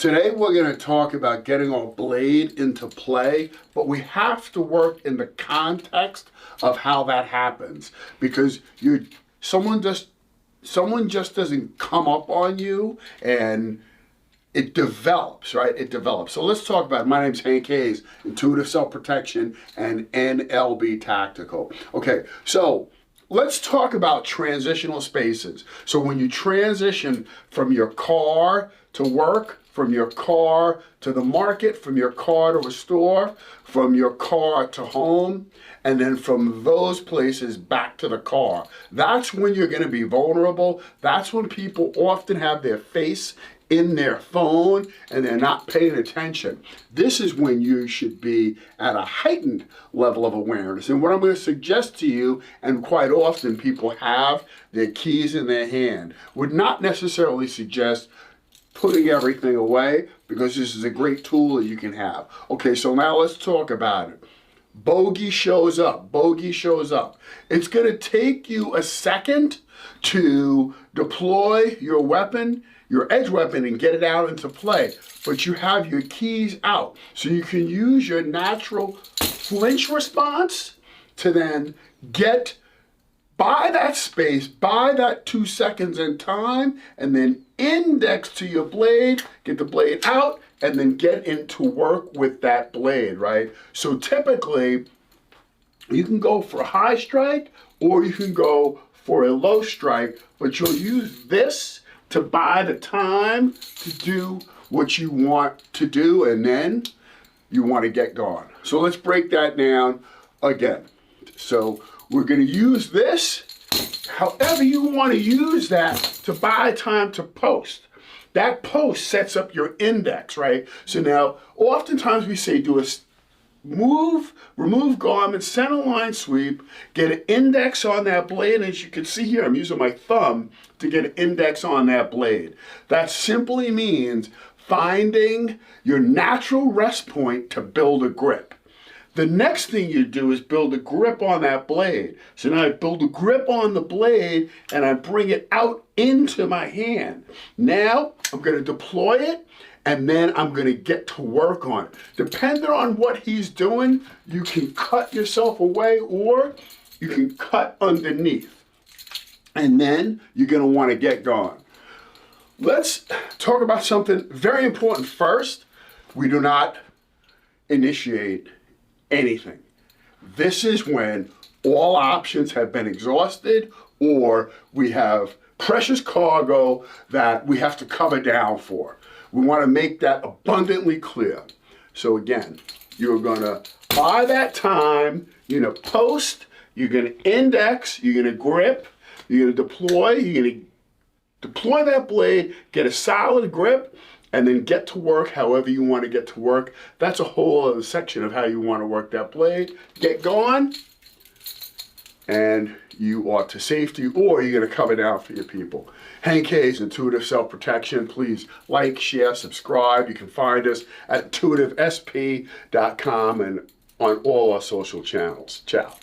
Today we're going to talk about getting our blade into play, but we have to work in the context of how that happens, because someone just doesn't come up on you and it develops, right? It develops. So let's talk about it. My name's Hank Hayes, Intuitive Self-Protection and NLB Tactical. Okay, so let's talk about transitional spaces. So when you transition from your car to work, from your car to the market, from your car to a store, from your car to home, and then from those places back to the car. That's when you're going to be vulnerable. That's when people often have their face in their phone and they're not paying attention. This is when you should be at a heightened level of awareness. And what I'm going to suggest to you, and quite often people have their keys in their hand, would not necessarily suggest putting everything away, because this is a great tool that you can have. Okay, so now let's talk about it. Bogey shows up. Bogey shows up. It's going to take you a second to deploy your weapon, your edge weapon, and get it out into play. But you have your keys out. So you can use your natural flinch response to then buy that space, buy that 2 seconds in time, and then index to your blade, get the blade out, and then get into work with that blade, right? So typically, you can go for a high strike or you can go for a low strike, but you'll use this to buy the time to do what you want to do, and then you want to get going. So let's break that down again. So we're going to use this however you want to use that to buy time to post. That post sets up your index, right? So now, oftentimes we say do a remove garment, center line sweep, get an index on that blade. And as you can see here, I'm using my thumb to get an index on that blade. That simply means finding your natural rest point to build a grip. The next thing you do is build a grip on that blade. So now I build a grip on the blade and I bring it out into my hand. Now I'm going to deploy it and then I'm going to get to work on it. Depending on what he's doing, you can cut yourself away or you can cut underneath. And then you're going to want to get going. Let's talk about something very important first. We do not initiate anything. This is when all options have been exhausted or we have precious cargo that we have to cover down for. We want to make that abundantly clear. So again, you're going to buy that time, you're going to post, you're going to index, you're going to grip, you're going to deploy, you're going to deploy that blade, get a solid grip, and then get to work however you want to get to work. That's a whole other section of how you want to work that blade. Get going, and you are to safety, or you're going to cover down for your people. Hank Hayes, Intuitive Self-Protection. Please like, share, subscribe. You can find us at intuitivesp.com and on all our social channels. Ciao.